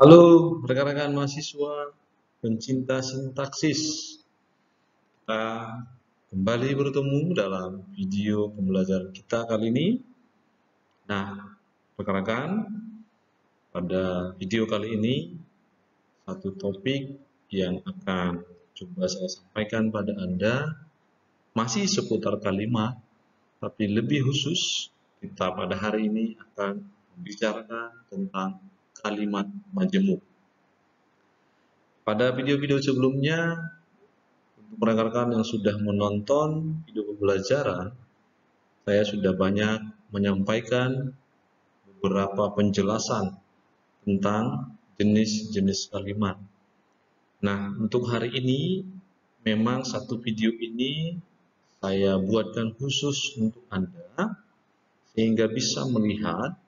Halo rekan-rekan mahasiswa pencinta sintaksis. Kita kembali bertemu dalam video pembelajaran kita kali ini. Nah, rekan-rekan, pada video kali ini satu topik yang akan coba saya sampaikan pada Anda masih seputar kalimat, tapi lebih khusus kita pada hari ini akan membicarakan tentang kalimat majemuk. Pada video-video sebelumnya, untuk rekan-rekan yang sudah menonton video pembelajaran, saya sudah banyak menyampaikan beberapa penjelasan tentang jenis-jenis kalimat. Nah, untuk hari ini, memang satu video ini saya buatkan khusus untuk Anda, sehingga bisa melihat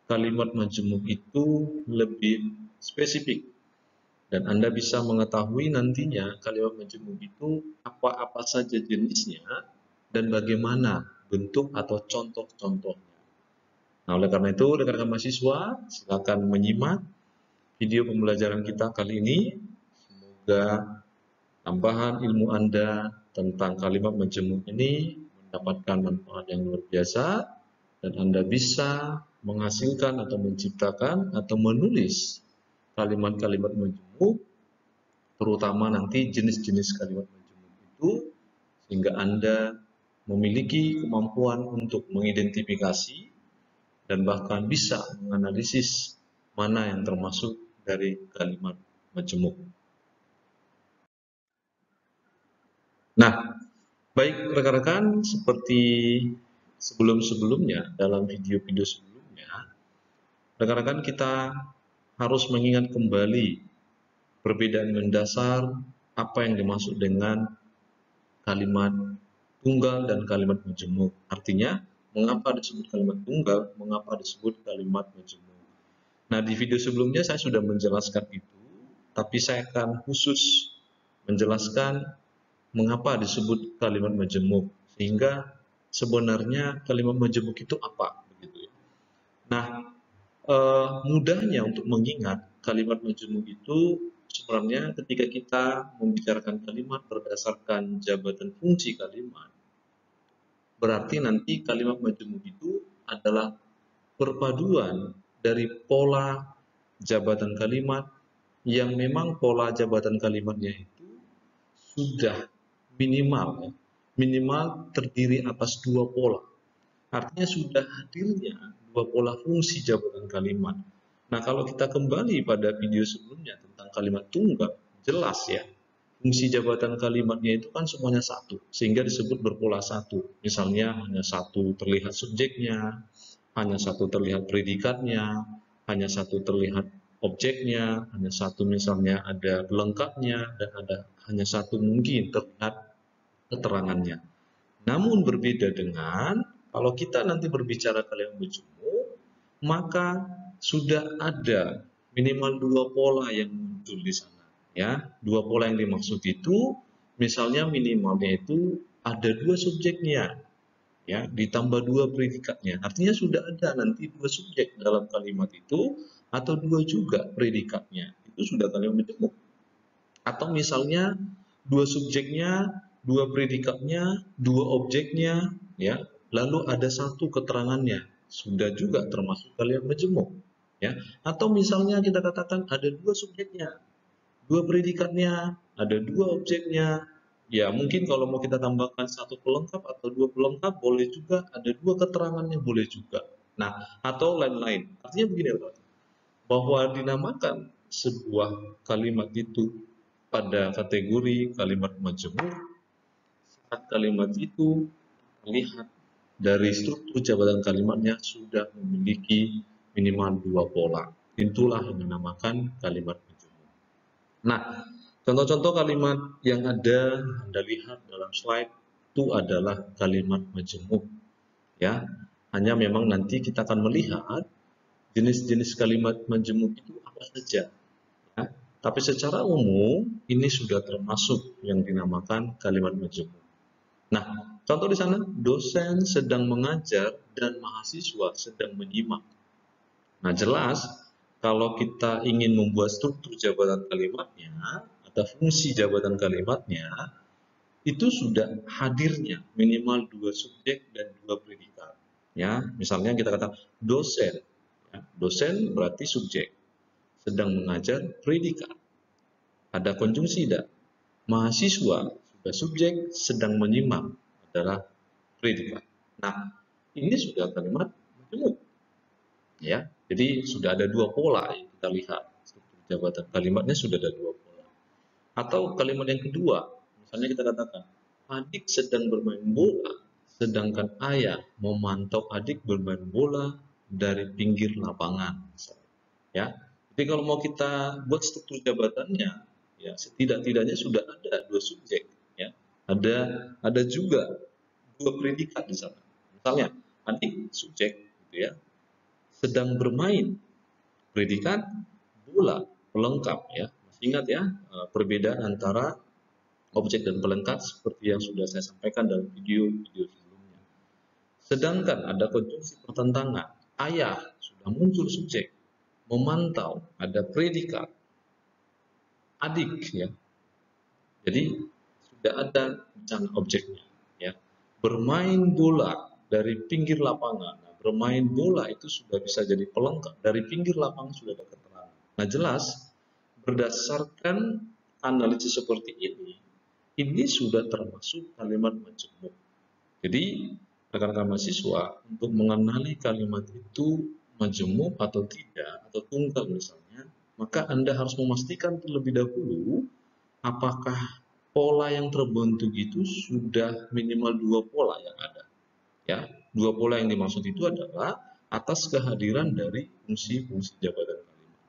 kalimat majemuk itu lebih spesifik. Dan Anda bisa mengetahui nantinya kalimat majemuk itu apa-apa saja jenisnya dan bagaimana bentuk atau contoh-contohnya. Nah, oleh karena itu, rekan-rekan mahasiswa, silakan menyimak video pembelajaran kita kali ini. Semoga tambahan ilmu Anda tentang kalimat majemuk ini mendapatkan manfaat yang luar biasa dan Anda bisa menghasilkan atau menciptakan atau menulis kalimat-kalimat majemuk, terutama nanti jenis-jenis kalimat majemuk itu, sehingga Anda memiliki kemampuan untuk mengidentifikasi dan bahkan bisa menganalisis mana yang termasuk dari kalimat majemuk. Nah, baik rekan-rekan, seperti sebelum-sebelumnya dalam video-video sebelumnya, rekan-rekan kita harus mengingat kembali perbedaan mendasar apa yang dimaksud dengan kalimat tunggal dan kalimat majemuk. Artinya, mengapa disebut kalimat tunggal, mengapa disebut kalimat majemuk. Nah, di video sebelumnya saya sudah menjelaskan itu, tapi saya akan khusus menjelaskan mengapa disebut kalimat majemuk, sehingga sebenarnya kalimat majemuk itu apa, begitu ya. Nah, mudahnya untuk mengingat kalimat majemuk itu sebenarnya ketika kita membicarakan kalimat berdasarkan jabatan fungsi kalimat, berarti nanti kalimat majemuk itu adalah perpaduan dari pola jabatan kalimat yang memang pola jabatan kalimatnya itu sudah minimal, ya, minimal terdiri atas dua pola. Artinya sudah hadirnya dua pola fungsi jabatan kalimat. Nah, kalau kita kembali pada video sebelumnya tentang kalimat tunggal, jelas ya, fungsi jabatan kalimatnya itu kan semuanya satu, sehingga disebut berpola satu. Misalnya hanya satu terlihat subjeknya, hanya satu terlihat predikatnya, hanya satu terlihat objeknya, hanya satu misalnya ada pelengkapnya, dan ada hanya satu mungkin terlihat keterangannya. Namun berbeda dengan kalau kita nanti berbicara kalimat majemuk, maka sudah ada minimal dua pola yang muncul di sana. Ya, dua pola yang dimaksud itu, misalnya minimalnya itu ada dua subjeknya, ya, ditambah dua predikatnya. Artinya sudah ada nanti dua subjek dalam kalimat itu atau dua juga predikatnya. Itu sudah kalimat majemuk. Atau misalnya dua subjeknya, dua predikatnya, dua objeknya, ya, lalu ada satu keterangannya, sudah juga termasuk kalimat majemuk, ya. Atau misalnya kita katakan ada dua subjeknya, dua predikatnya, ada dua objeknya, ya mungkin kalau mau kita tambahkan satu pelengkap atau dua pelengkap boleh juga, ada dua keterangannya boleh juga. Nah, atau lain-lain. Artinya begini, bahwa dinamakan sebuah kalimat itu pada kategori kalimat majemuk saat kalimat itu terlihat dari struktur jabatan kalimatnya sudah memiliki minimal dua pola. Itulah yang dinamakan kalimat majemuk. Nah, contoh-contoh kalimat yang ada Anda lihat dalam slide itu adalah kalimat majemuk. Ya, hanya memang nanti kita akan melihat jenis-jenis kalimat majemuk itu apa saja. Ya. Tapi secara umum ini sudah termasuk yang dinamakan kalimat majemuk. Nah, contoh di sana, dosen sedang mengajar dan mahasiswa sedang menyimak. Nah, jelas kalau kita ingin membuat struktur jabatan kalimatnya atau fungsi jabatan kalimatnya, itu sudah hadirnya minimal 2 subjek dan 2 predikat. Ya, misalnya kita kata dosen. Ya, dosen berarti subjek, sedang mengajar predikat. Ada konjungsi tidak? Mahasiswa sudah subjek, sedang menyimak adalah predikat. Nah, ini sudah kalimat majemuk. Ya, jadi sudah ada 2 pola yang kita lihat. Struktur jabatan kalimatnya sudah ada 2 pola. Atau kalimat yang kedua, misalnya kita katakan, adik sedang bermain bola, sedangkan ayah memantau adik bermain bola dari pinggir lapangan. Ya, jadi kalau mau kita buat struktur jabatannya, ya setidak-tidaknya sudah ada 2 subjek. Ya, ada juga 2 predikat di sana. Misalnya, adik subjek, gitu ya, sedang bermain, predikat bola, pelengkap ya. Masih ingat ya perbedaan antara objek dan pelengkap seperti yang sudah saya sampaikan dalam video-video sebelumnya. Sedangkan ada konjungsi pertentangan. Ayah sudah muncul subjek, memantau ada predikat, adik ya. Jadi sudah ada rencana objeknya ya. Bermain bola dari pinggir lapangan. Nah, bermain bola itu sudah bisa jadi pelengkap. Dari pinggir lapangan sudah ada keterangan. Nah, jelas berdasarkan analisis seperti ini sudah termasuk kalimat majemuk. Jadi, rekan-rekan mahasiswa untuk mengenali kalimat itu majemuk atau tidak, atau tunggal misalnya, maka Anda harus memastikan terlebih dahulu apakah pola yang terbentuk itu sudah minimal 2 pola yang ada. Ya, 2 pola yang dimaksud itu adalah atas kehadiran dari fungsi-fungsi jabatan kalimat.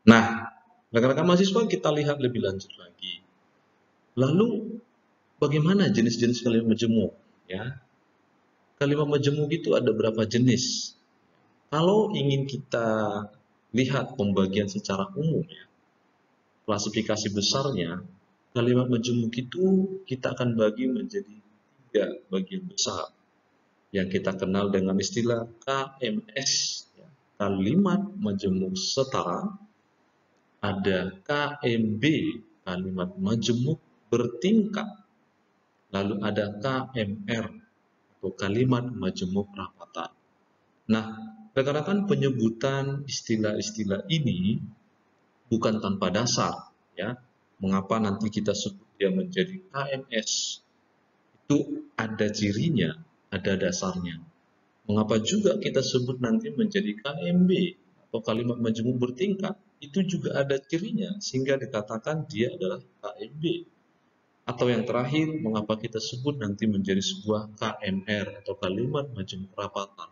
Nah, rekan-rekan mahasiswa kita lihat lebih lanjut lagi. Lalu bagaimana jenis-jenis kalimat majemuk? Ya, kalimat majemuk itu ada berapa jenis? Kalau ingin kita lihat pembagian secara umum ya, klasifikasi besarnya, kalimat majemuk itu kita akan bagi menjadi 3 bagian besar yang kita kenal dengan istilah KMS, ya, kalimat majemuk setara. Ada KMB, kalimat majemuk bertingkat. Lalu ada KMR, atau kalimat majemuk rapatan. Nah, rekan-rekan, penyebutan istilah-istilah ini bukan tanpa dasar, ya. Mengapa nanti kita sebut dia menjadi KMS? Itu ada cirinya, ada dasarnya. Mengapa juga kita sebut nanti menjadi KMB atau kalimat majemuk bertingkat? Itu juga ada cirinya sehingga dikatakan dia adalah KMB. Atau yang terakhir, mengapa kita sebut nanti menjadi sebuah KMR atau kalimat majemuk rapatan?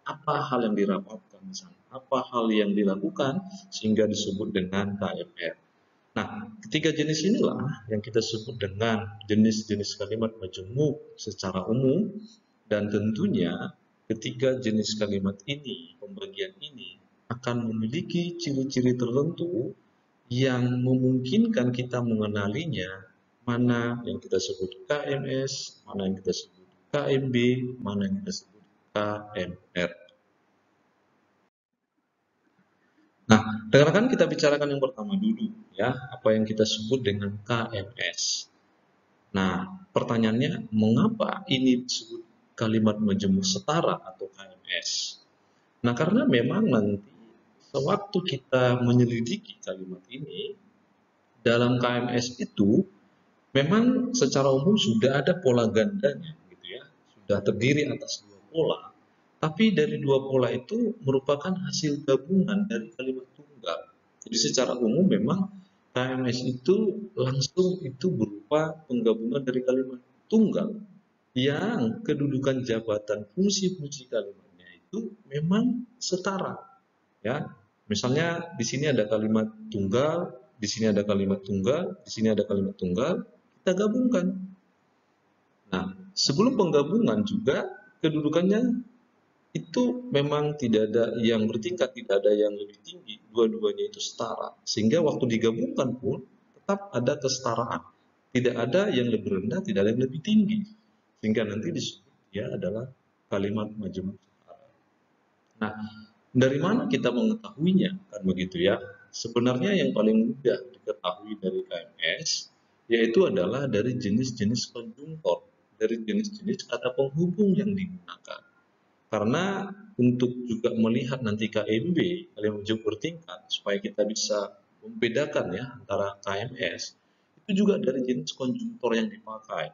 Apa hal yang dirapatkan di sana? Apa hal yang dilakukan sehingga disebut dengan KMR? Nah, ketiga jenis inilah yang kita sebut dengan jenis-jenis kalimat majemuk secara umum, dan tentunya ketiga jenis kalimat ini, pembagian ini akan memiliki ciri-ciri tertentu yang memungkinkan kita mengenalinya, mana yang kita sebut KMS, mana yang kita sebut KMB, mana yang kita sebut KMR. Nah, rekan-rekan, kita bicarakan yang pertama dulu ya, apa yang kita sebut dengan KMS. Nah, pertanyaannya, mengapa ini disebut kalimat majemuk setara atau KMS? Nah, karena memang nanti sewaktu kita menyelidiki kalimat ini, dalam KMS itu memang secara umum sudah ada pola gandanya, gitu ya, sudah terdiri atas 2 pola. Tapi dari 2 pola itu merupakan hasil gabungan dari kalimat tunggal. Jadi secara umum memang KMS itu langsung itu berupa penggabungan dari kalimat tunggal yang kedudukan jabatan fungsi-fungsi kalimatnya itu memang setara. Ya, misalnya di sini ada kalimat tunggal, di sini ada kalimat tunggal, di sini ada kalimat tunggal, kita gabungkan. Nah, sebelum penggabungan juga kedudukannya itu memang tidak ada yang bertingkat, tidak ada yang lebih tinggi, dua-duanya itu setara. Sehingga waktu digabungkan pun tetap ada kesetaraan. Tidak ada yang lebih rendah, tidak ada yang lebih tinggi. Sehingga nanti disebut dia adalah kalimat majemuk setara. Nah, dari mana kita mengetahuinya? Kan begitu ya. Sebenarnya yang paling mudah diketahui dari KMS yaitu adalah dari jenis-jenis konjungtor, dari jenis-jenis kata penghubung yang digunakan. Karena untuk juga melihat nanti KMB, kalimat jumlah bertingkat, supaya kita bisa membedakan ya antara KMS, itu juga dari jenis konjungtor yang dipakai.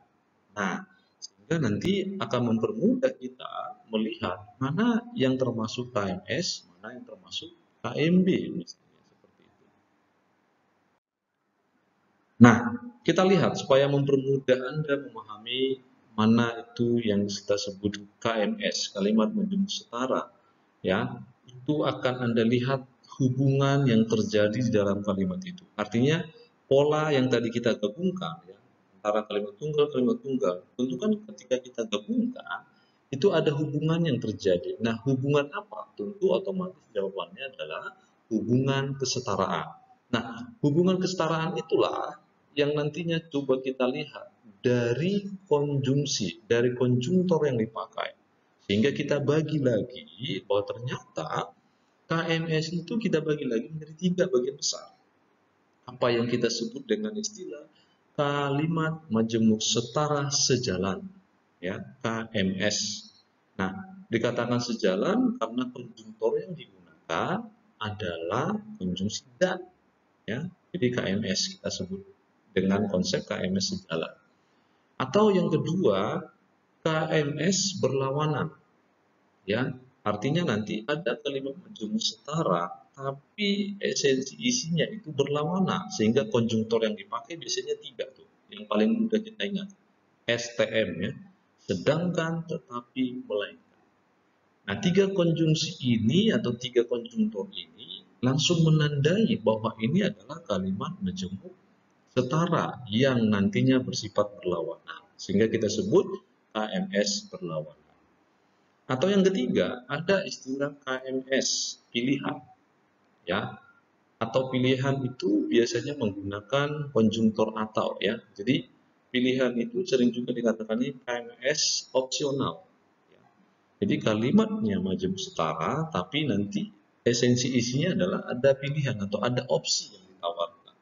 Nah, sehingga nanti akan mempermudah kita melihat mana yang termasuk KMS, mana yang termasuk KMB misalnya seperti itu. Nah, kita lihat supaya mempermudah Anda memahami mana itu yang kita sebut KMS, kalimat menjemput setara, ya, itu akan Anda lihat hubungan yang terjadi di dalam kalimat itu. Artinya pola yang tadi kita gabungkan, ya, antara kalimat tunggal, tentu kan ketika kita gabungkan itu ada hubungan yang terjadi. Nah, hubungan apa? Tentu otomatis jawabannya adalah hubungan kesetaraan. Nah, hubungan kesetaraan itulah yang nantinya coba kita lihat dari konjungsi, dari konjungtor yang dipakai. Sehingga kita bagi lagi bahwa ternyata KMS itu kita bagi lagi menjadi 3 bagian besar. Apa yang kita sebut dengan istilah kalimat majemuk setara sejalan, ya, KMS. Nah, dikatakan sejalan karena konjungtor yang digunakan adalah konjungsi dan, ya. Jadi KMS kita sebut dengan konsep KMS sejalan. Atau yang kedua, KMS berlawanan, ya, artinya nanti ada kalimat majemuk setara tapi esensi isinya itu berlawanan sehingga konjungtor yang dipakai biasanya 3 tuh yang paling mudah kita ingat, STM, ya, sedangkan, tetapi, melainkan. Nah, 3 konjungsi ini atau 3 konjungtor ini langsung menandai bahwa ini adalah kalimat majemuk setara yang nantinya bersifat berlawanan sehingga kita sebut KMS berlawanan. Atau yang ketiga, ada istilah KMS pilihan, ya. Atau pilihan itu biasanya menggunakan konjungtor atau, ya. Jadi pilihan itu sering juga dikatakan ini KMS opsional, ya. Jadi kalimatnya majemuk setara tapi nanti esensi isinya adalah ada pilihan atau ada opsi yang ditawarkan.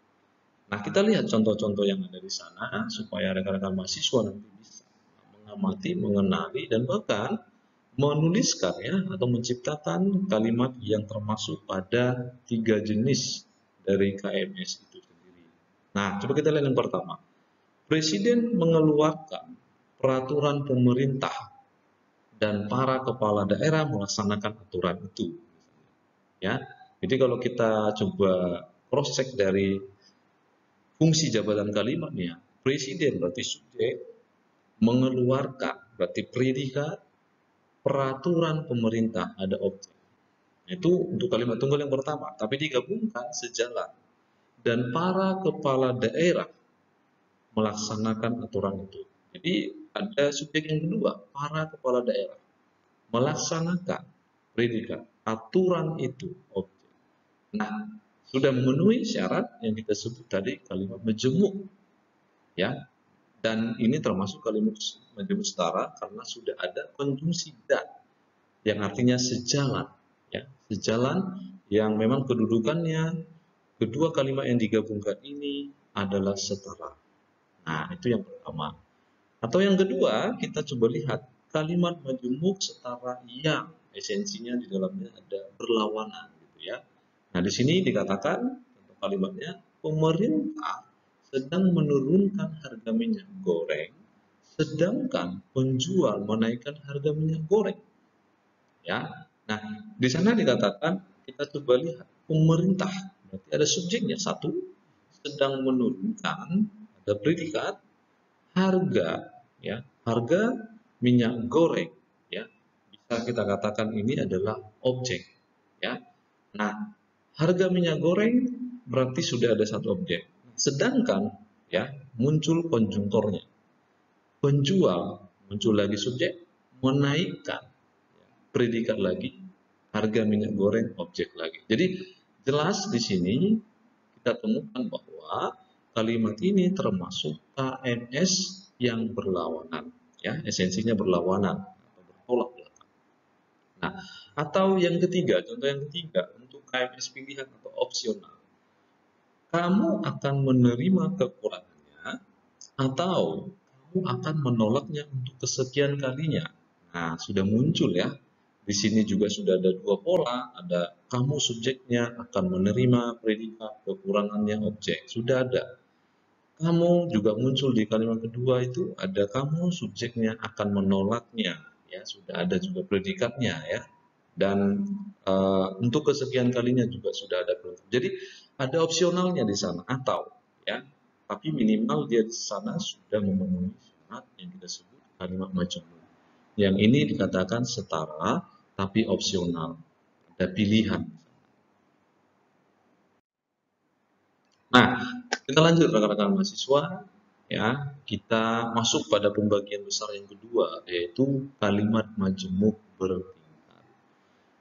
Nah, kita lihat contoh-contoh yang ada di sana supaya rekan-rekan mahasiswa nanti bisa mengamati, mengenali, dan bahkan menuliskan, ya, atau menciptakan kalimat yang termasuk pada 3 jenis dari KMS itu sendiri. Nah, coba kita lihat yang pertama. Presiden mengeluarkan peraturan pemerintah dan para kepala daerah melaksanakan aturan itu. Ya, jadi kalau kita coba cross check dari fungsi jabatan kalimatnya, presiden berarti subjek, mengeluarkan berarti predikat, peraturan pemerintah ada objek. Itu untuk kalimat tunggal yang pertama, tapi digabungkan sejalan. Dan para kepala daerah melaksanakan aturan itu. Jadi ada subjek yang kedua, para kepala daerah melaksanakan predikat aturan itu objek. Nah, sudah memenuhi syarat yang kita sebut tadi kalimat majemuk, ya. Dan ini termasuk kalimat majemuk setara karena sudah ada konjungsi dan yang artinya sejalan, ya, sejalan yang memang kedudukannya kedua kalimat yang digabungkan ini adalah setara. Nah, itu yang pertama. Atau yang kedua, kita coba lihat kalimat majemuk setara yang esensinya di dalamnya ada berlawanan, gitu ya. Nah, di sini dikatakan untuk kalimatnya pemerintah sedang menurunkan harga minyak goreng, sedangkan penjual menaikkan harga minyak goreng. Ya, nah di sana dikatakan kita coba lihat pemerintah berarti ada subjeknya satu sedang menurunkan, ada predikat harga, ya, harga minyak goreng, ya, bisa kita katakan ini adalah objek, ya. Nah, harga minyak goreng berarti sudah ada satu objek, sedangkan, ya, muncul konjungtornya, penjual muncul lagi subjek, menaikkan, predikat lagi, harga minyak goreng objek lagi. Jadi jelas di sini kita temukan bahwa kalimat ini termasuk KMS yang berlawanan, ya, esensinya berlawanan atau bertolak belakang. Nah, atau yang ketiga, contoh yang ketiga untuk KMS pilihan atau opsional, kamu akan menerima kekurangannya atau kamu akan menolaknya untuk kesekian kalinya. Nah, sudah muncul ya. Di sini juga sudah ada dua pola, ada kamu subjeknya akan menerima predikat, kekurangannya objek. Sudah ada. Kamu juga muncul di kalimat kedua itu ada kamu subjeknya akan menolaknya. Ya, sudah ada juga predikatnya ya. Dan untuk kesekian kalinya juga sudah ada predikat. Jadi ada opsionalnya di sana atau ya, tapi minimal dia di sana sudah memenuhi syarat yang kita sebut kalimat majemuk. Yang ini dikatakan setara tapi opsional. Ada pilihan. Nah, kita lanjut rekan-rekan mahasiswa ya. Kita masuk pada pembagian besar yang kedua yaitu kalimat majemuk bertingkat.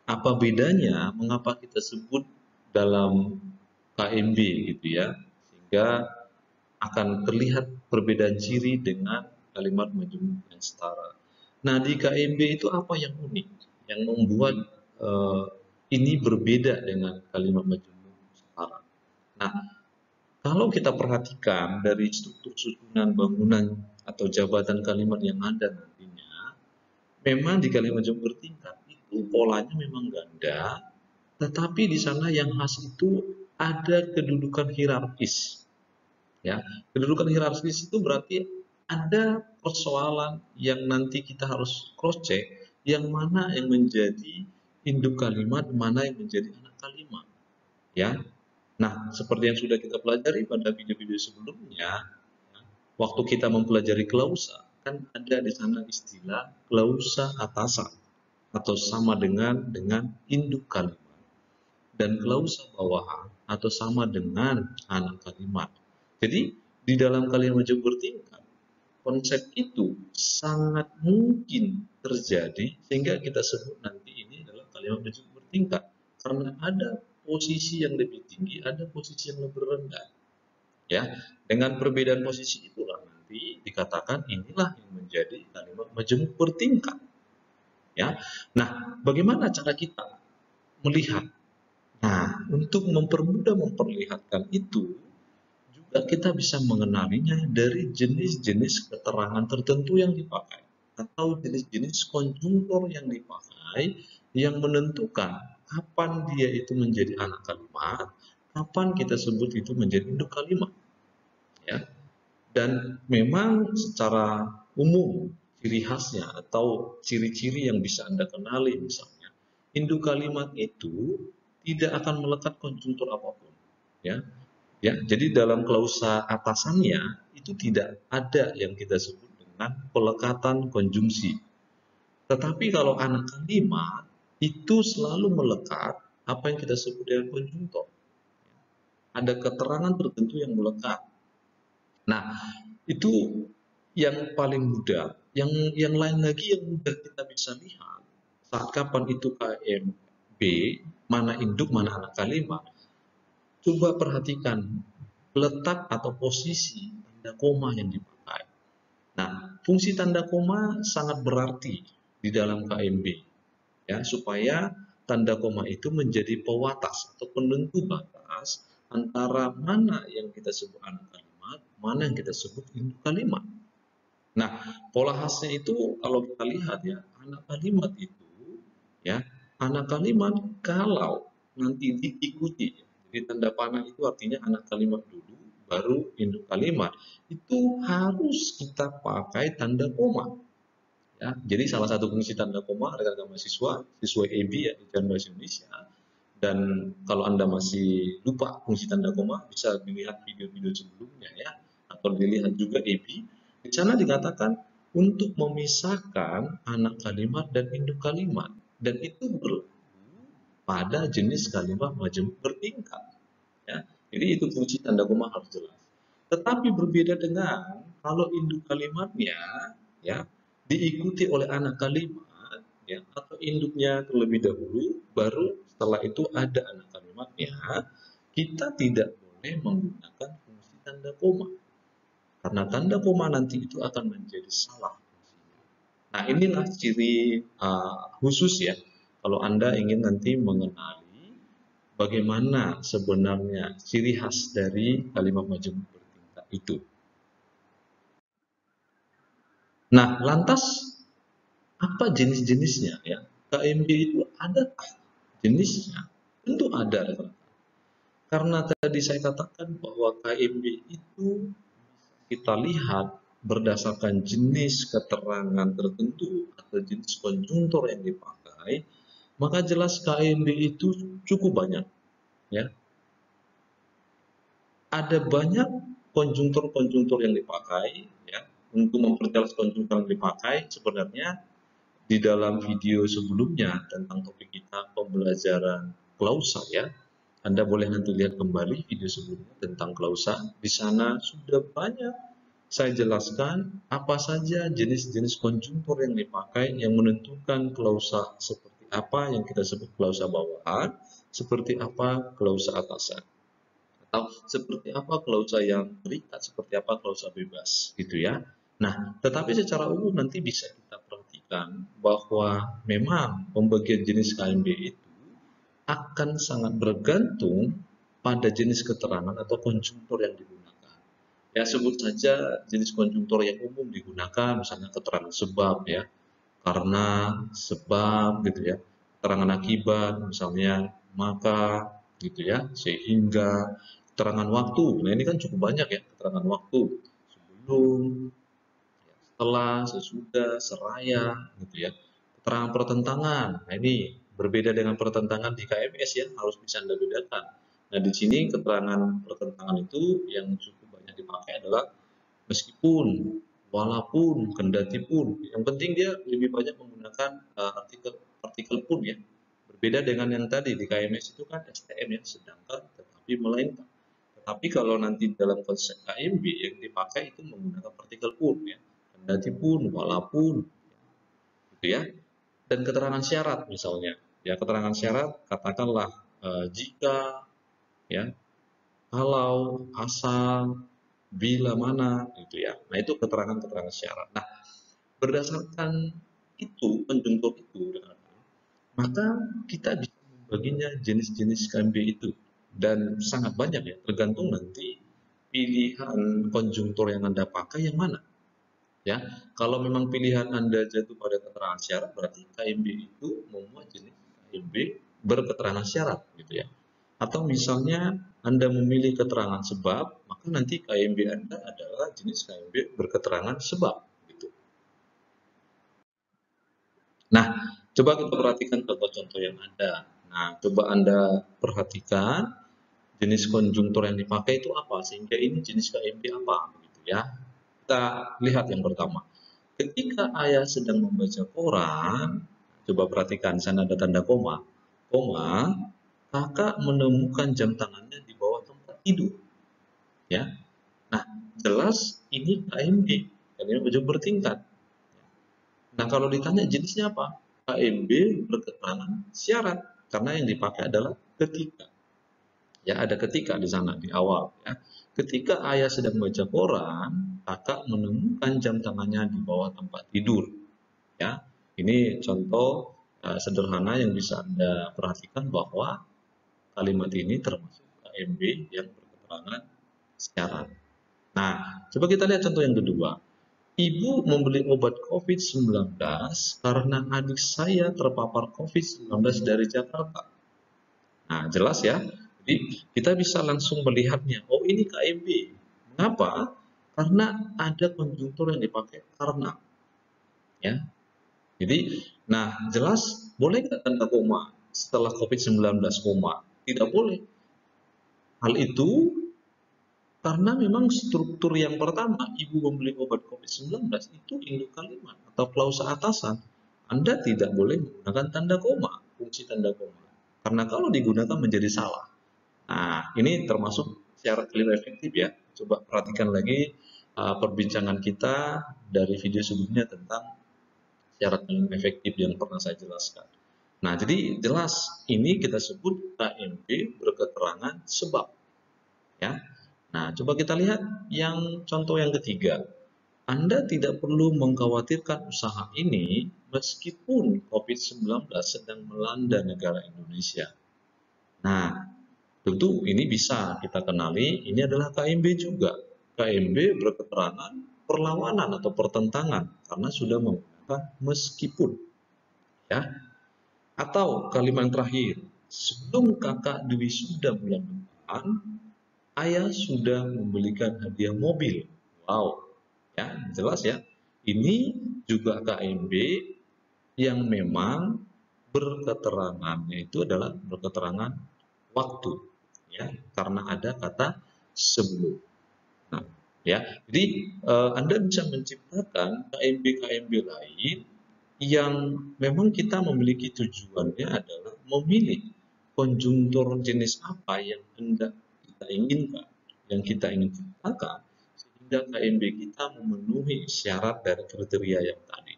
Apa bedanya? Mengapa kita sebut dalam KMB gitu ya? Sehingga akan terlihat perbedaan ciri dengan kalimat majemuk yang setara. Nah, di KMB itu apa yang unik? Yang membuat eh, ini berbeda dengan kalimat majemuk setara. Nah, kalau kita perhatikan dari struktur susunan bangunan atau jabatan kalimat yang ada nantinya, memang di kalimat jumlah bertingkat itu polanya memang ganda, tetapi di sana yang khas itu ada kedudukan hierarkis. Ya, kedudukan hierarkis itu berarti ada persoalan yang nanti kita harus cross check, yang mana yang menjadi induk kalimat, mana yang menjadi anak kalimat. Ya, nah, seperti yang sudah kita pelajari pada video-video sebelumnya, waktu kita mempelajari klausa, kan ada di sana istilah klausa atasan atau sama dengan induk kalimat dan klausa bawahan atau sama dengan anak kalimat. Jadi di dalam kalimat jumlah bertingkat, konsep itu sangat mungkin terjadi sehingga kita sebut nanti ini adalah kalimat jumlah bertingkat karena ada posisi yang lebih tinggi, ada posisi yang lebih rendah. Ya, dengan perbedaan posisi itulah nanti dikatakan inilah yang menjadi kalimat majemuk bertingkat. Ya, nah bagaimana cara kita melihat? Nah, untuk mempermudah memperlihatkan itu juga kita bisa mengenalinya dari jenis-jenis keterangan tertentu yang dipakai atau jenis-jenis konjungtor yang dipakai yang menentukan kapan dia itu menjadi anak kalimat, kapan kita sebut itu menjadi induk kalimat. Ya, dan memang secara umum ciri khasnya atau ciri-ciri yang bisa Anda kenali misalnya, induk kalimat itu tidak akan melekat konjungtur apapun. Ya, ya, jadi dalam klausa atasannya itu tidak ada yang kita sebut dengan pelekatan konjungsi. Tetapi kalau anak kalimat itu selalu melekat apa yang kita sebut dengan konjungtor. Ada keterangan tertentu yang melekat. Nah, itu yang paling mudah. Yang lain lagi yang mudah kita bisa lihat saat kapan itu KMB, mana induk, mana anak kalimat. Coba perhatikan letak atau posisi tanda koma yang dipakai. Nah, fungsi tanda koma sangat berarti di dalam KMB ya, supaya tanda koma itu menjadi pewatas atau penentu batas antara mana yang kita sebut anak kalimat, mana yang kita sebut induk kalimat. Nah, pola khasnya itu kalau kita lihat ya, anak kalimat itu ya, anak kalimat kalau nanti diikuti, jadi tanda panah itu artinya anak kalimat dulu, baru induk kalimat, itu harus kita pakai tanda koma. Ya, jadi salah satu fungsi tanda koma rekan-rekan mahasiswa, siswa EB ya, Ujian Bahasa Indonesia. Dan kalau Anda masih lupa fungsi tanda koma, bisa dilihat video-video sebelumnya ya, atau dilihat juga EB. Di sana dikatakan untuk memisahkan anak kalimat dan induk kalimat. Dan itu berlaku pada jenis kalimat majemuk bertingkat. Ya. Jadi itu fungsi tanda koma harus jelas. Tetapi berbeda dengan kalau induk kalimatnya ya diikuti oleh anak kalimat ya atau induknya terlebih dahulu, baru setelah itu ada anak kalimatnya, kita tidak boleh menggunakan fungsi tanda koma. Karena tanda koma nanti itu akan menjadi salah fungsinya. Nah, inilah ciri khusus ya kalau Anda ingin nanti mengenali bagaimana sebenarnya ciri khas dari kalimat majemuk bertingkat itu. Nah, lantas apa jenis-jenisnya ya? KMB itu ada jenisnya? Tentu ada. Karena tadi saya katakan bahwa KMB itu kita lihat berdasarkan jenis keterangan tertentu atau jenis konjungtor yang dipakai, maka jelas KMB itu cukup banyak. Ya, ada banyak konjungtor-konjungtor yang dipakai ya untuk memperjelas konjungtor yang dipakai. Sebenarnya di dalam video sebelumnya tentang topik kita pembelajaran klausa ya, Anda boleh nanti lihat kembali video sebelumnya tentang klausa. Di sana sudah banyak saya jelaskan apa saja jenis-jenis konjungtor yang dipakai yang menentukan klausa seperti apa yang kita sebut klausa bawahan, seperti apa klausa atasan, atau seperti apa klausa yang terikat, seperti apa klausa bebas, gitu ya. Nah, tetapi secara umum nanti bisa kita perhatikan bahwa memang pembagian jenis KMB itu akan sangat bergantung pada jenis keterangan atau konjungtor yang digunakan. Ya, sebut saja jenis konjungtor yang umum digunakan, misalnya keterangan sebab ya, karena, sebab gitu ya, keterangan akibat, misalnya maka gitu ya, sehingga, keterangan waktu. Nah, ini kan cukup banyak ya keterangan waktu. Sebelum, setelah, sesudah, seraya gitu ya. Keterangan pertentangan. Nah, ini berbeda dengan pertentangan di KMS ya, harus bisa Anda bedakan. Nah, di sini keterangan pertentangan itu yang cukup banyak dipakai adalah meskipun, walaupun, kendati pun. Yang penting dia lebih banyak menggunakan artikel pun ya. Berbeda dengan yang tadi di KMS itu kan STM ya, sedangkan, tetapi, melainkan. Tetapi kalau nanti dalam konsep KMB yang dipakai itu menggunakan partikel pun ya, kendati pun, walaupun, gitu ya. Dan keterangan syarat misalnya, ya keterangan syarat katakanlah jika, ya, kalau, asal, bila mana, gitu ya. Nah, itu keterangan-keterangan syarat. Nah, berdasarkan itu, konjungtor itu, maka kita bisa membaginya jenis-jenis KMB itu. Dan sangat banyak ya, tergantung nanti pilihan konjungtor yang Anda pakai yang mana. Ya, kalau memang pilihan Anda jatuh pada keterangan syarat, berarti KMB itu memuat jenis KMB berketerangan syarat, gitu ya. Atau misalnya Anda memilih keterangan sebab, maka nanti KMB Anda adalah jenis KMB berketerangan sebab, gitu. Nah, coba kita perhatikan contoh-contoh yang ada. Nah, coba Anda perhatikan jenis konjungtor yang dipakai itu apa, sehingga ini jenis KMB apa, gitu ya. Kita lihat yang pertama. Ketika ayah sedang membaca koran, coba perhatikan, sana ada tanda koma. Koma, kakak menemukan jam tangannya di bawah tempat tidur. Ya, nah jelas ini KMB, kalimat majemuk bertingkat. Nah, kalau ditanya jenisnya apa? KMB berketerangan syarat, karena yang dipakai adalah ketika. Ya, ada ketika di sana di awal. Ya. Ketika ayah sedang membaca koran, kakak menemukan jam tangannya di bawah tempat tidur. Ya, ini contoh sederhana yang bisa Anda perhatikan bahwa kalimat ini termasuk KMB yang berketerangan syarat. Nah, coba kita lihat contoh yang kedua. Ibu membeli obat COVID-19 karena adik saya terpapar COVID-19 dari Jakarta. Nah, jelas ya. Jadi, kita bisa langsung melihatnya. Oh, ini KMB. Mengapa? Karena ada konjungtor yang dipakai karena. Ya. Jadi, nah jelas boleh nggak tanda koma setelah COVID-19 koma? Tidak boleh. Hal itu karena memang struktur yang pertama, ibu membeli obat COVID-19 itu induk kalimat atau klausa atasan. Anda tidak boleh menggunakan tanda koma, fungsi tanda koma. Karena kalau digunakan menjadi salah. Nah, ini termasuk syarat keliru efektif ya. Coba perhatikan lagi perbincangan kita dari video sebelumnya tentang syarat keliru efektif yang pernah saya jelaskan. Nah, jadi jelas ini kita sebut KMB berketerangan sebab. Ya. Nah, coba kita lihat yang contoh yang ketiga. Anda tidak perlu mengkhawatirkan usaha ini meskipun COVID-19 sedang melanda negara Indonesia. Nah, tentu ini bisa kita kenali, ini adalah KMB juga. KMB berketerangan perlawanan atau pertentangan karena sudah menggunakan meskipun. Ya. Atau kalimat terakhir, sebelum kakak diwisuda bulan depan, ayah sudah membelikan hadiah mobil. Wow, ya jelas ya. Ini juga KMB yang memang berketerangannya itu adalah berketerangan waktu, ya, karena ada kata sebelum. Nah, ya, jadi Anda bisa menciptakan KMB-KMB lain yang memang kita memiliki tujuannya adalah memilih konjungtur jenis apa yang hendak kita inginkan, yang kita ingin ciptakan, sehingga KMB kita memenuhi syarat dari kriteria yang tadi.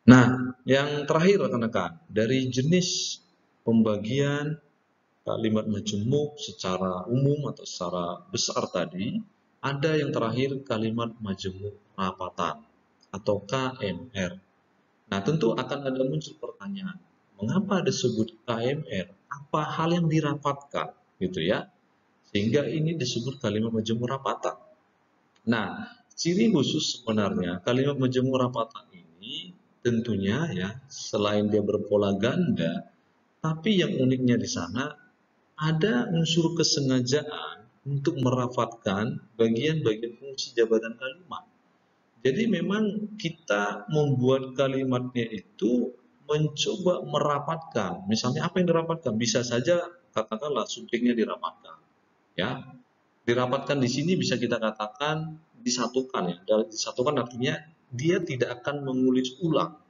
Nah, yang terakhir rekan-rekan, dari jenis pembagian kalimat majemuk secara umum atau secara besar tadi, ada yang terakhir kalimat majemuk rapatan atau KMR. Nah, tentu akan ada muncul pertanyaan, mengapa disebut KMR? Apa hal yang dirapatkan, gitu ya? Sehingga ini disebut kalimat majemuk rapatan. Nah, ciri khusus sebenarnya kalimat majemuk rapatan ini tentunya ya, selain dia berpola ganda, tapi yang uniknya di sana ada unsur kesengajaan untuk merafatkan bagian-bagian fungsi jabatan kalimat. Jadi memang kita membuat kalimatnya itu mencoba merapatkan. Misalnya apa yang dirapatkan? Bisa saja katakanlah subjeknya dirapatkan. Ya, dirapatkan di sini bisa kita katakan disatukan ya. Disatukan artinya dia tidak akan mengulis ulang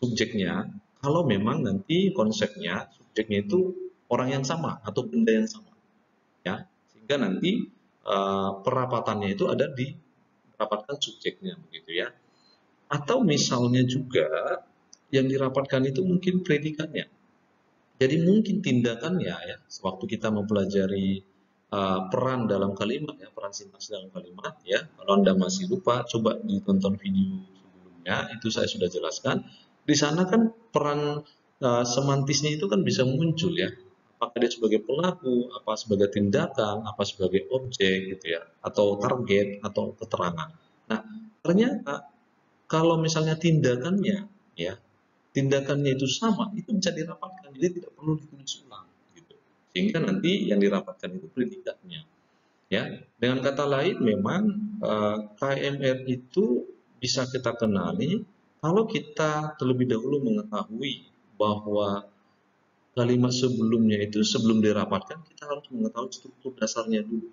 subjeknya kalau memang nanti konsepnya subjeknya itu orang yang sama atau benda yang sama, ya, sehingga nanti perapatannya itu ada di merapatkan subjeknya begitu ya. Atau misalnya juga yang dirapatkan itu mungkin predikatnya. Jadi mungkin tindakannya ya, sewaktu kita mempelajari peran dalam kalimat ya, peran sintaks dalam kalimat ya. Kalau Anda masih lupa, coba ditonton video sebelumnya, itu saya sudah jelaskan. Di sana kan peran semantisnya itu kan bisa muncul ya. Apakah dia sebagai pelaku, apa sebagai tindakan, apa sebagai objek gitu ya, atau target atau keterangan. Nah, ternyata kalau misalnya tindakannya ya, tindakannya itu sama, itu bisa dirapatkan, jadi tidak perlu ditulis ulang gitu. Sehingga nanti yang dirapatkan itu predikatnya. Ya, dengan kata lain memang KMR itu bisa kita kenali kalau kita terlebih dahulu mengetahui bahwa kalimat sebelumnya itu sebelum dirapatkan kita harus mengetahui struktur dasarnya dulu.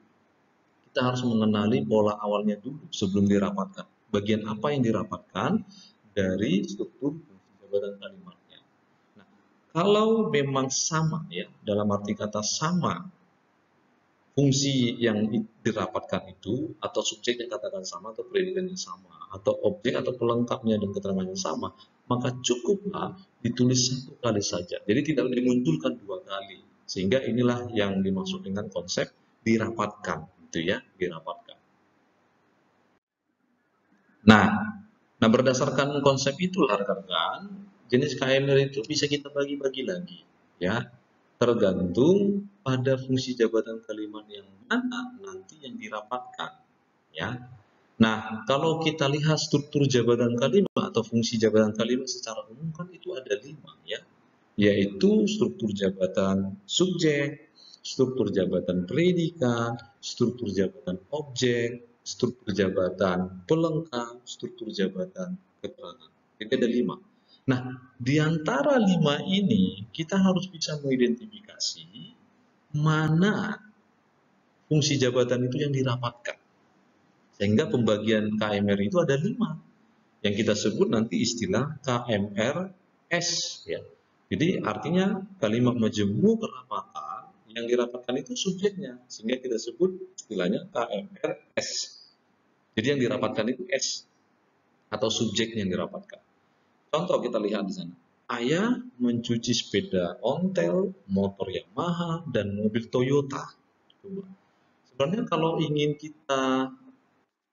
Kita harus mengenali pola awalnya dulu sebelum dirapatkan. Bagian apa yang dirapatkan dari struktur fungsi jabatan kalimatnya. Nah, kalau memang sama ya, dalam arti kata sama fungsi yang dirapatkan itu atau subjek yang katakan sama atau predikatnya sama atau objek atau pelengkapnya dan keterangannya sama, maka cukuplah ditulis satu kali saja. Jadi tidak dimunculkan dua kali. Sehingga inilah yang dimaksud dengan konsep dirapatkan, gitu ya, dirapatkan. Nah, berdasarkan konsep itulah rekan-rekan, jenis KMR itu bisa kita bagi-bagi lagi, ya, tergantung pada fungsi jabatan kalimat yang mana nanti yang dirapatkan, ya. Nah, kalau kita lihat struktur jabatan kalimat atau fungsi jabatan kalimat secara umum kan itu ada 5, ya, yaitu struktur jabatan subjek, struktur jabatan predikat, struktur jabatan objek, struktur jabatan pelengkap, struktur jabatan keterangan. Jadi ada 5. Nah, di antara 5 ini kita harus bisa mengidentifikasi mana fungsi jabatan itu yang dirapatkan. Sehingga pembagian KMR itu ada 5. Yang kita sebut nanti istilah KMRS ya. Jadi artinya kalimat majemuk rapatan yang dirapatkan itu subjeknya, sehingga kita sebut istilahnya KMRS. Jadi yang dirapatkan itu S atau subjeknya yang dirapatkan. Contoh kita lihat di sana. Ayah mencuci sepeda ontel, motor Yamaha, dan mobil Toyota. Coba. Sebenarnya kalau ingin kita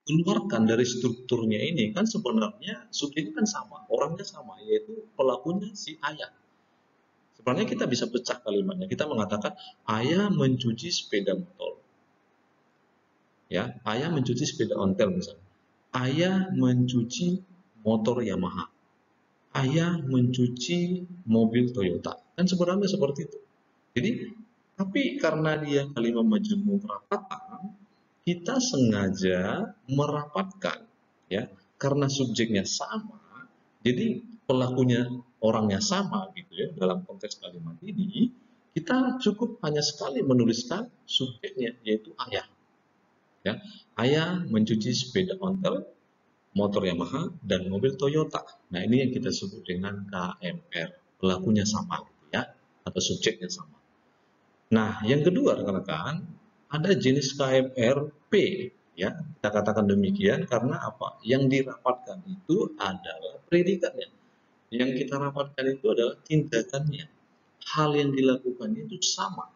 keluarkan dari strukturnya ini, kan sebenarnya subjeknya kan sama, orangnya sama, yaitu pelakunya si ayah. Sebenarnya kita bisa pecah kalimatnya. Kita mengatakan ayah mencuci sepeda motor. Ya, ayah mencuci sepeda ontel misalnya. Ayah mencuci motor Yamaha. Ayah mencuci mobil Toyota. Kan sebenarnya seperti itu. Jadi, tapi karena dia kalimat majemuk rapatan, kita sengaja merapatkan, ya, karena subjeknya sama, jadi pelakunya orangnya sama gitu ya dalam konteks kalimat ini, kita cukup hanya sekali menuliskan subjeknya yaitu ayah, ya. Ayah mencuci sepeda ontel, motor Yamaha dan mobil Toyota. Nah, ini yang kita sebut dengan KMR, pelakunya sama gitu ya, atau subjeknya sama. Nah, yang kedua rekan-rekan, ada jenis KMR P, ya. Kita katakan demikian karena apa? Yang dirapatkan itu adalah predikatnya. Yang kita rapatkan itu adalah tindakannya. Hal yang dilakukannya itu sama,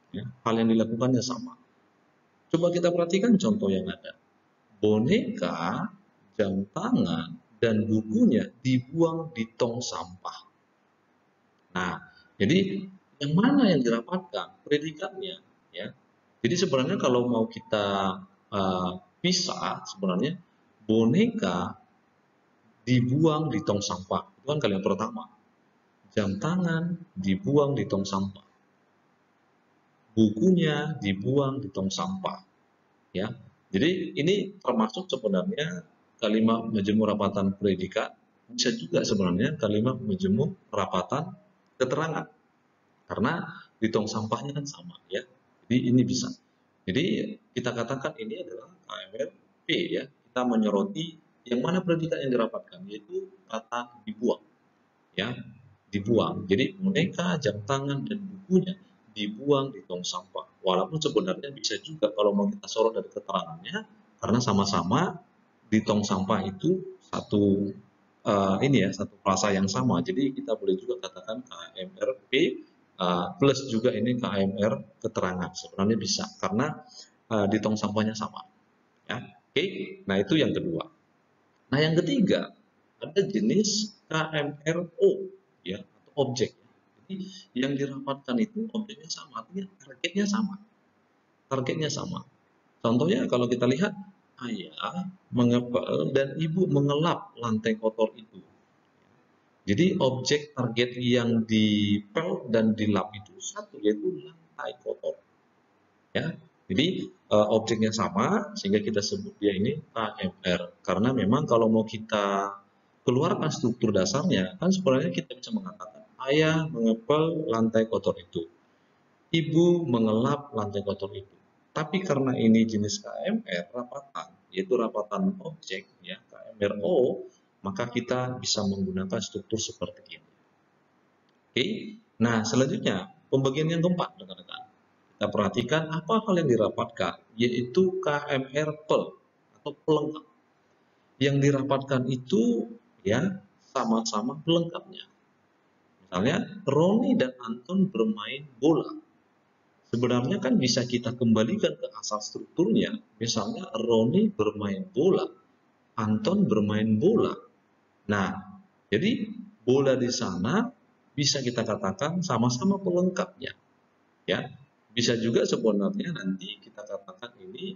ya. Hal yang dilakukannya sama. Coba kita perhatikan contoh yang ada. Boneka, jam tangan, dan bukunya dibuang di tong sampah. Nah, jadi yang mana yang dirapatkan? Predikatnya, ya. Jadi sebenarnya kalau mau kita pisah, sebenarnya boneka dibuang di tong sampah. Itu kan kalimat pertama. Jam tangan dibuang di tong sampah. Bukunya dibuang di tong sampah, ya. Jadi ini termasuk sebenarnya kalimat majemuk rapatan predikat, bisa juga sebenarnya kalimat majemuk rapatan keterangan. Karena di tong sampahnya kan sama, ya. Jadi ini bisa. Jadi kita katakan ini adalah KMR P, ya. Kita menyoroti yang mana predikat yang dirapatkan, yaitu kata dibuang, ya. Dibuang. Jadi boneka, jam tangan, dan bukunya dibuang di tong sampah. Walaupun sebenarnya bisa juga kalau mau kita sorot dari keterangannya, karena sama-sama di tong sampah itu satu ini ya, satu frasa yang sama. Jadi kita boleh juga katakan KMRP plus juga ini KMR keterangan. Sebenarnya bisa karena di tong sampahnya sama. Ya. Oke, nah itu yang kedua. Nah yang ketiga ada jenis KMRO, ya, atau objek. Jadi yang dirapatkan itu objeknya sama, artinya targetnya sama. Targetnya sama. Contohnya kalau kita lihat ayah mengepel dan ibu mengelap lantai kotor itu. Jadi objek target yang dipel dan dilap itu satu, yaitu lantai kotor. Ya, jadi objeknya sama sehingga kita sebut dia ini KMR. Karena memang kalau mau kita keluarkan struktur dasarnya, kan sebenarnya kita bisa mengatakan ayah mengepel lantai kotor itu, ibu mengelap lantai kotor itu. Tapi karena ini jenis KMR rapatan, yaitu rapatan objek, ya, KMRO, maka kita bisa menggunakan struktur seperti ini. Oke, nah selanjutnya pembagian yang keempat, rekan-rekan. Kita perhatikan apa hal yang dirapatkan, yaitu KMR pel atau pelengkap. Yang dirapatkan itu ya sama-sama pelengkapnya. Misalnya Roni dan Anton bermain bola. Sebenarnya kan bisa kita kembalikan ke asal strukturnya. Misalnya Roni bermain bola, Anton bermain bola. Nah, jadi bola di sana bisa kita katakan sama-sama pelengkapnya, ya. Bisa juga sebenarnya nanti kita katakan ini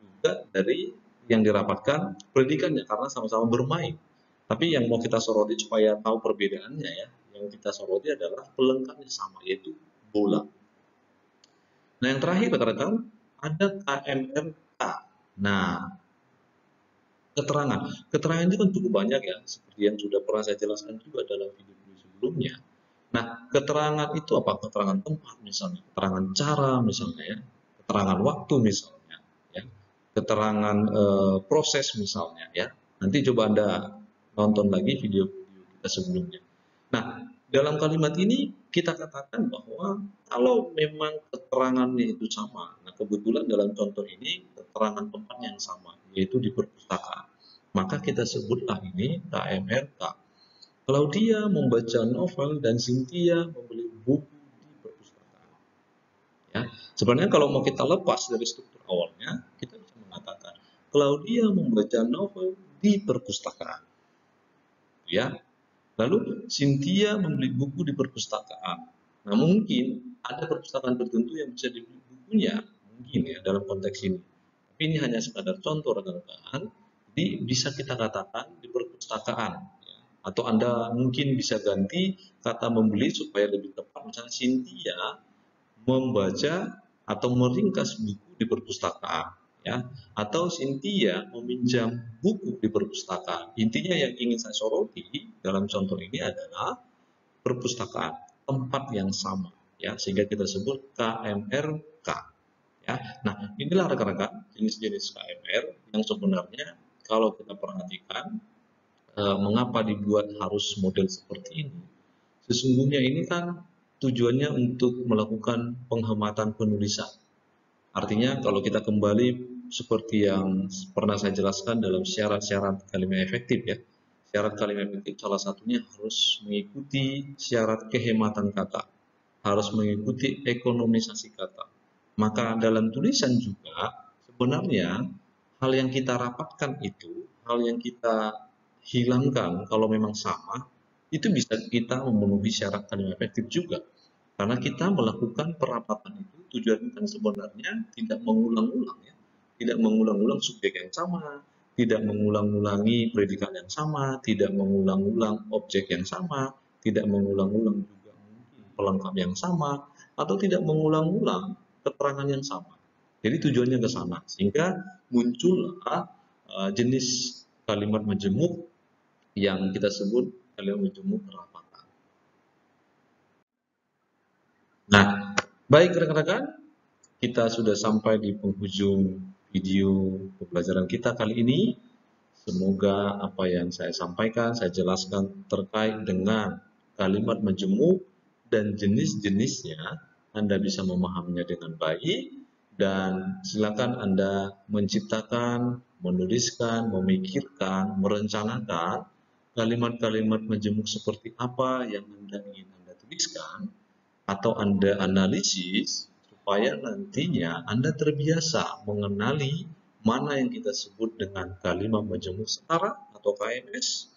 juga dari yang dirapatkan predikannya karena sama-sama bermain. Tapi yang mau kita soroti supaya tahu perbedaannya, ya, yang kita soroti adalah pelengkapnya sama, yaitu bola. Nah, yang terakhir rekan-rekan ada KMRK. Nah, keterangan. Keterangan itu kan cukup banyak ya, seperti yang sudah pernah saya jelaskan juga dalam video sebelumnya. Nah, keterangan itu apa? Keterangan tempat misalnya, keterangan cara misalnya ya, keterangan waktu misalnya, ya, keterangan proses misalnya ya. Nanti coba Anda nonton lagi video-video kita sebelumnya. Nah, dalam kalimat ini kita katakan bahwa kalau memang keterangannya itu sama, nah kebetulan dalam contoh ini keterangan tempat yang sama, yaitu di perpustakaan, maka kita sebutlah ini KMRK. Claudia membaca novel dan Cynthia membeli buku di perpustakaan. Ya, Sebenarnya kalau mau kita lepas dari struktur awalnya, kita bisa mengatakan Claudia membaca novel di perpustakaan, ya. Lalu Cynthia membeli buku di perpustakaan. Nah, mungkin ada perpustakaan tertentu yang bisa dibeli bukunya, mungkin ya dalam konteks ini. Tapi ini hanya sekadar contoh rekan-rekan. Jadi bisa kita katakan di perpustakaan, ya. Atau Anda mungkin bisa ganti kata membeli supaya lebih tepat. Misalnya Cynthia membaca atau meringkas buku di perpustakaan, ya, atau Cynthia meminjam buku di perpustakaan. Intinya yang ingin saya soroti dalam contoh ini adalah perpustakaan, tempat yang sama, ya, sehingga kita sebut KMRK, ya. Nah, inilah rekan-rekan jenis-jenis KMR yang sebenarnya kalau kita perhatikan mengapa dibuat harus model seperti ini. Sesungguhnya ini kan tujuannya untuk melakukan penghematan penulisan. Artinya kalau kita kembali seperti yang pernah saya jelaskan dalam syarat-syarat kalimat efektif, ya. Syarat kalimat efektif salah satunya harus mengikuti syarat kehematan kata, harus mengikuti ekonomisasi kata. Maka dalam tulisan juga sebenarnya hal yang kita rapatkan itu, hal yang kita hilangkan kalau memang sama, itu bisa kita memenuhi syarat kalimat efektif juga. Karena kita melakukan perapatan itu tujuannya kan sebenarnya tidak mengulang-ulang, ya. Tidak mengulang-ulang subjek yang sama, tidak mengulang-ulangi predikat yang sama, tidak mengulang-ulang objek yang sama, tidak mengulang-ulang juga mungkin pelengkap yang sama, atau tidak mengulang-ulang keterangan yang sama. Jadi tujuannya ke sana, sehingga muncullah jenis kalimat majemuk yang kita sebut kalimat majemuk perapatan. Nah, baik rekan-rekan, kita sudah sampai di penghujung video pembelajaran kita kali ini. Semoga apa yang saya sampaikan, saya jelaskan terkait dengan kalimat majemuk dan jenis-jenisnya, Anda bisa memahaminya dengan baik, dan silakan Anda menciptakan, menuliskan, memikirkan, merencanakan kalimat-kalimat majemuk seperti apa yang Anda ingin Anda tuliskan, atau Anda analisis supaya nantinya Anda terbiasa mengenali mana yang kita sebut dengan kalimat majemuk setara atau KMS,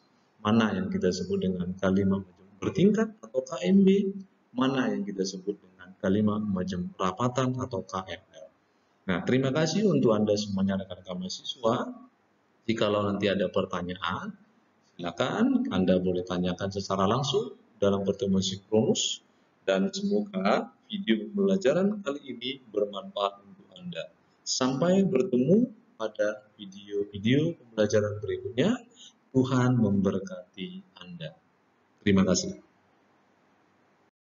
mana yang kita sebut dengan kalimat majemuk bertingkat atau KMB, mana yang kita sebut dengan kalimat majemuk rapatan atau KML. Nah, terima kasih untuk Anda semuanya rekan-rekan mahasiswa. Jikalau nanti ada pertanyaan, silakan Anda boleh tanyakan secara langsung dalam pertemuan sinkronus, dan semoga video pembelajaran kali ini bermanfaat untuk Anda. Sampai bertemu pada video-video pembelajaran berikutnya. Tuhan memberkati Anda. Terima kasih.